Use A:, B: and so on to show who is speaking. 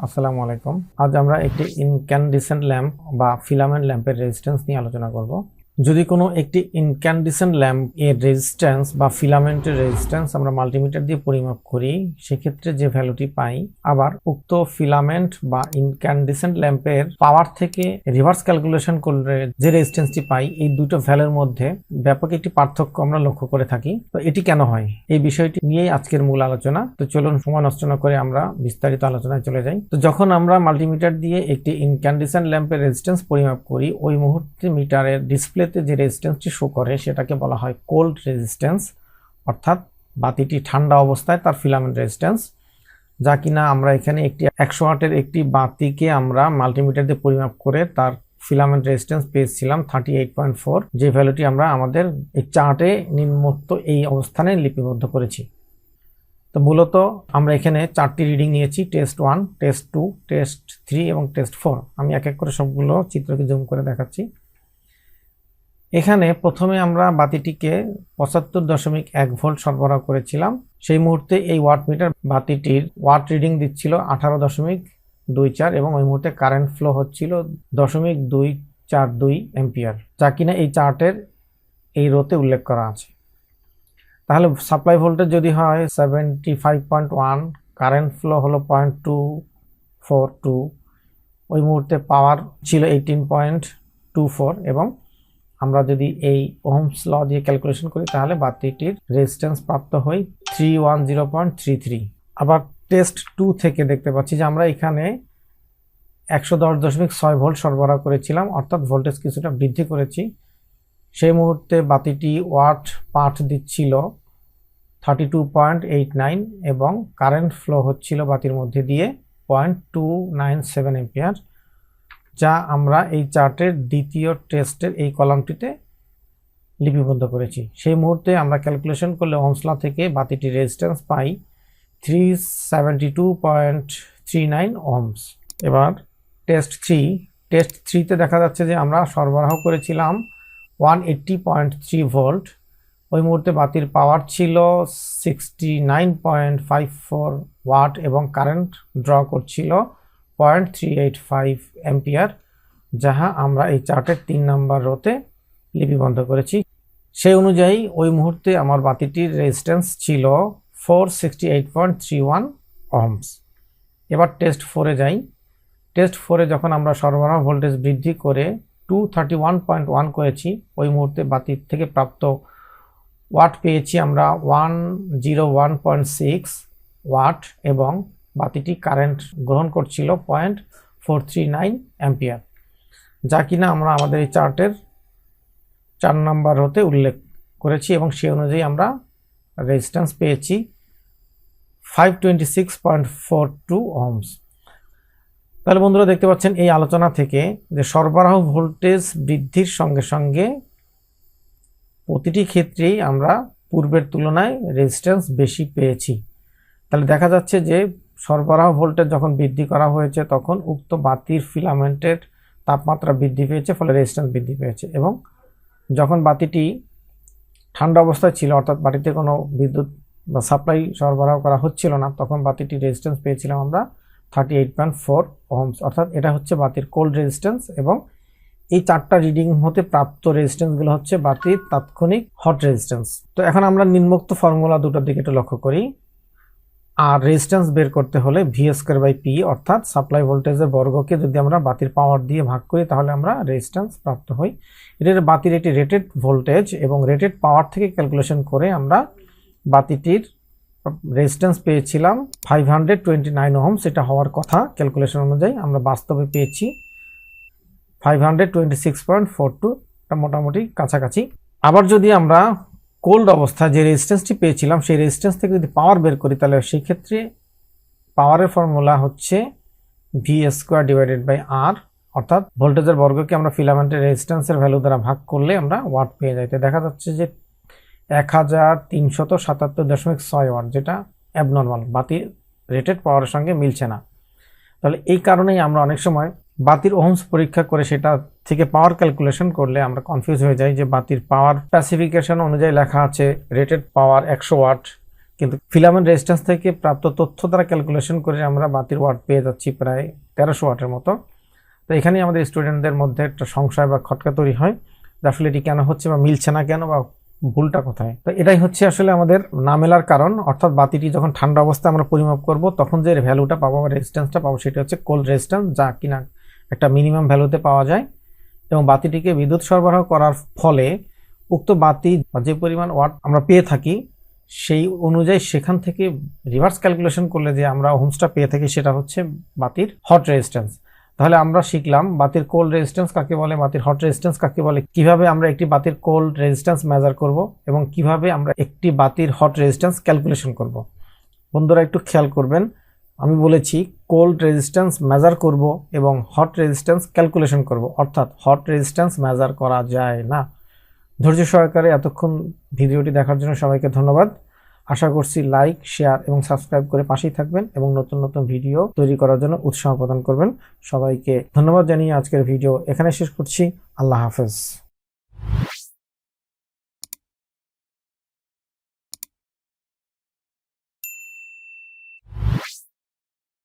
A: আসসালামু আলাইকুম। আজ আমরা একটি ইনক্যান্ডেসেন্ট ল্যাম্প বা ফিলামেন্ট ল্যাম্পের রেজিস্ট্যান্স নিয়ে আলোচনা করব। যদি কোনো একটি ইনক্যান্ডেসেন্ট ল্যাম্প এর রেজিস্ট্যান্স বা ফিলামেন্টের রেজিস্ট্যান্স আমরা মাল্টিমিটার দিয়ে পরিমাপ করি, সেক্ষেত্রে যে ভ্যালুটি পাই, আবার উক্ত ফিলামেন্ট বা ইনক্যান্ডেসেন্ট ল্যাম্পের পাওয়ার থেকে রিভার্স ক্যালকুলেশন করলে যে রেজিস্ট্যান্সটি পাই, এই দুটো ভ্যালুর মধ্যে ব্যাপক একটি পার্থক্য আমরা লক্ষ্য করে থাকি। তো এটি কেন হয়, এই বিষয়টি নিয়েই আজকের মূল আলোচনা। তো চলুন সময় নষ্ট না করে আমরা বিস্তারিত আলোচনায় চলে যাই। তো যখন আমরা মাল্টিমিটার দিয়ে একটি ইনক্যান্ডেসেন্ট ল্যাম্পের রেজিস্ট্যান্স পরিমাপ করি, ওই মুহূর্তে মিটারের ডিসপ্লেতে যে রেজিস্ট্যান্সটি শো করে সেটাকে বলা হয় কোল্ড রেজিস্ট্যান্স, অর্থাৎ বাতিটি ঠান্ডা অবস্থায় তার ফিলামেন্ট রেজিস্ট্যান্স, যা কিনা আমরা এখানে একটি 100 ওয়াটের একটি বাতিকে আমরা মাল্টিমিটার দিয়ে পরিমাপ করে তার ফিলামেন্ট রেজিস্ট্যান্স পেয়েছিলাম 38.4, যে ভ্যালুটি আমরা আমাদের এই চার্টে নিম্নোক্ত এই অবস্থানে লিপিবদ্ধ করেছি। তো মূলত আমরা এখানে 4টি রিডিং নিয়েছি, টেস্ট 1, টেস্ট 2, টেস্ট 3 এবং টেস্ট 4। আমি এক এক করে সবগুলো চিত্রকে জুম করে দেখাচ্ছি। এখানে প্রথমে আমরা বাতিটিকে 75.1 ভোল্ট সরবরাহ করেছিলাম। সেই মুহূর্তে এই ওয়াট মিটার বাতিটির ওয়াট রিডিং দিচ্ছিল 18.24 এবং ওই মুহূর্তে কারেন্ট ফ্লো হচ্ছিল 0.242 অ্যাম্পিয়ার, যা কিনা এই চার্টের এই রোতে উল্লেখ করা আছে। তাহলে সাপ্লাই ভোল্টেজ যদি হয় 75.1, কারেন্ট ফ্লো হলো 0.242, ওই মুহূর্তে পাওয়ার ছিল 18.24 এবং আমরা যদি এই ওহমস ল দিয়ে ক্যালকুলেশন করি তাহলে বাতিটির রেজিস্ট্যান্স প্রাপ্ত হয় 310.33। আবার টেস্ট 2 থেকে দেখতে পাচ্ছি যে আমরা এখানে 110.6 ভোল্ট সরবরাহ করেছিলাম, অর্থাৎ ভোল্টেজ কিছুটা বৃদ্ধি করেছি। সেই মুহূর্তে বাতিটি ওয়াট পাঠ দিচ্ছিল 32.89 এবং কারেন্ট ফ্লো হচ্ছিল বাতির মধ্যে দিয়ে 0.297 অ্যাম্পিয়ার, যা আমরা এই চার্টের দ্বিতীয় টেস্টের এই কলামটিতে লিপিবদ্ধ করেছি। সেই মুহূর্তে আমরা ক্যালকুলেশন করলে ওহমস ল থেকে বাতিটির রেজিস্ট্যান্স পাই 372.39 ওহমস। এবার টেস্ট 3তে দেখা যাচ্ছে যে আমরা সরবরাহ করেছিলাম 180.3 ভোল্ট। ওই মুহূর্তে বাতির পাওয়ার ছিল 69.54 ওয়াট এবং কারেন্ট ড্র করছিল 0.385 অ্যাম্পিয়ার, যাহা আমরা এই চার্টের 3 নম্বর রোতে লিপিবদ্ধ করেছি। সেই অনুযায়ী ওই মুহূর্তে আমার বাতিটির রেজিস্ট্যান্স ছিল 468.31 ওহমস। এবার টেস্ট 4-এ যাই। টেস্ট 4-এ যখন আমরা সরবরাহ ভোল্টেজ বৃদ্ধি করে 231.1 করেছি, ওই মুহূর্তে বাতির থেকে প্রাপ্ত ওয়াট পেয়েছি আমরা 101.6 ওয়াট এবং বাতিটি কারেন্ট গ্রহণ করছিল 0.439 অ্যাম্পিয়ার, যা কিনা আমরা আমাদের এই চার্টের 4 নম্বর রোতে উল্লেখ করেছি এবং সেই অনুযায়ী আমরা রেজিস্ট্যান্স পেয়েছি 526.42 ওহমস। তাহলে বন্ধুরা দেখতে পাচ্ছেন এই আলোচনা থেকে যে সরবরাহ ভোল্টেজ বৃদ্ধির সঙ্গে সঙ্গে প্রতিটি ক্ষেত্রেই আমরা পূর্বের তুলনায় রেজিস্ট্যান্স বেশি পেয়েছি। তাহলে দেখা যাচ্ছে যে সরবরাহ ভোল্টেজ যখন বৃদ্ধি করা হয়েছে তখন উক্ত বাতির ফিলামেন্টের তাপমাত্রা বৃদ্ধি পেয়েছে, ফলে রেজিস্ট্যান্স বৃদ্ধি পেয়েছে। এবং যখন বাতিটি ঠান্ডা অবস্থায় ছিল, অর্থাৎ বাতিতে কোনো বিদ্যুৎ বা সাপ্লাই সরবরাহ করা হচ্ছিল না, তখন বাতিটির রেজিস্ট্যান্স পেয়েছিলাম আমরা 38.4 ওহমস, অর্থাৎ এটা হচ্ছে বাতির কোল্ড রেজিস্ট্যান্স। এবং এই 4টা রিডিং হতে প্রাপ্ত রেজিস্ট্যান্সগুলো হচ্ছে বাতির তাৎক্ষণিক হট রেজিস্ট্যান্স। তো এখন আমরা নিম্নোক্ত ফর্মুলা দুটোর দিকে একটু লক্ষ্য করি। আর রেজিস্ট্যান্স বের করতে হলে V²/P, অর্থাৎ সাপ্লাই ভোল্টেজের বর্গকে যদি আমরা বাতির পাওয়ার দিয়ে ভাগ করি তাহলে আমরা রেজিস্ট্যান্স প্রাপ্ত হই। এটার বাতির একটি রেটেড ভোল্টেজ এবং রেটেড পাওয়ার থেকে ক্যালকুলেশন করে আমরা বাতিটির রেজিস্ট্যান্স পেয়েছিলাম 529 ওহমস। এটা হওয়ার কথা ক্যালকুলেশন অনুযায়ী, আমরা বাস্তবে পেয়েছি 526.42, এটা মোটামুটি কাছাকাছি। আবার যদি আমরা কোল্ড অবস্থায় যে রেজিস্ট্যান্সটি পেয়েছিলাম সেই রেজিস্ট্যান্স থেকে যদি পাওয়ার বের করি, তাহলে সেই ক্ষেত্রে পাওয়ারের ফর্মুলা হচ্ছে V²/R, অর্থাৎ ভোল্টেজের বর্গকে আমরা ফিলামেন্টের রেজিস্ট্যান্সের ভ্যালু দ্বারা ভাগ করলে আমরা ওয়াট পেয়ে যাই। দেখা যাচ্ছে যে 1377.6 ওয়াট, যেটা অ্যাবনর্মাল, বাতির রেটেড পাওয়ারের সঙ্গে মিলছে না। তাহলে এই কারণেই আমরা অনেক সময় বাতির ওহমস পরীক্ষা করে সেটা থেকে পাওয়ার ক্যালকুলেশন করলে আমরা কনফিউজ হয়ে যাই যে বাতির পাওয়ার স্পেসিফিকেশন অনুযায়ী লেখা আছে রেটেড পাওয়ার 100 ওয়াট, কিন্তু ফিলামেন্ট রেজিস্ট্যান্স থেকে প্রাপ্ত তথ্য দ্বারা ক্যালকুলেশন করে আমরা বাতির ওয়াট পেয়ে যাচ্ছি প্রায় 1300 ওয়াটের মতো। তো এখানেই আমাদের স্টুডেন্টদের মধ্যে একটা সংশয় বা খটকা তৈরি হয় যে আসলে এটি কেন হচ্ছে বা মিলছে না কেন বা ভুলটা কোথায়। তো এটাই হচ্ছে আসলে আমাদের না মেলার কারণ, অর্থাৎ বাতিটি যখন ঠান্ডা অবস্থায় আমরা পরিমাপ করব তখন যে ভ্যালুটা পাবো বা রেজিস্ট্যান্সটা পাবো সেটা হচ্ছে কোল্ড রেজিস্ট্যান্স, যা কিনা একটা মিনিমাম ভ্যালুতে পাওয়া যায়। এবং বাতিটিকে বিদ্যুৎ সরবরাহ করার ফলে উক্ত বাতি যে পরিমাণ ওয়াট আমরা পেয়ে থাকি সেই অনুযায়ী সেখান থেকে রিভার্স ক্যালকুলেশন করলে যে আমরা ওহমসটা পেয়ে থাকি সেটা হচ্ছে বাতির হট রেজিস্ট্যান্স। তাহলে আমরা শিখলাম বাতির কোল্ড রেজিস্ট্যান্স কাকে বলে, বাতির হট রেজিস্ট্যান্স কাকে বলে, কিভাবে আমরা একটি বাতির কোল্ড রেজিস্ট্যান্স মেজার করব এবং কিভাবে আমরা একটি বাতির হট রেজিস্ট্যান্স ক্যালকুলেশন করব। বন্ধুরা একটু খেয়াল করবেন, আমি বলেছি কোল্ড রেজিস্ট্যান্স মেজার করব এবং হট রেজিস্ট্যান্স ক্যালকুলেশন করব, অর্থাৎ হট রেজিস্ট্যান্স মেজার করা যায় না। ধৈর্য সহকারে এতক্ষণ ভিডিওটি দেখার জন্য সবাইকে ধন্যবাদ। আশা করছি লাইক, শেয়ার এবং সাবস্ক্রাইব করে পাশেই থাকবেন এবং নতুন নতুন ভিডিও তৈরি করার জন্য উৎসাহ প্রদান করবেন। সবাইকে ধন্যবাদ জানিয়ে আজকের ভিডিও এখানে শেষ করছি। আল্লাহ হাফেজ।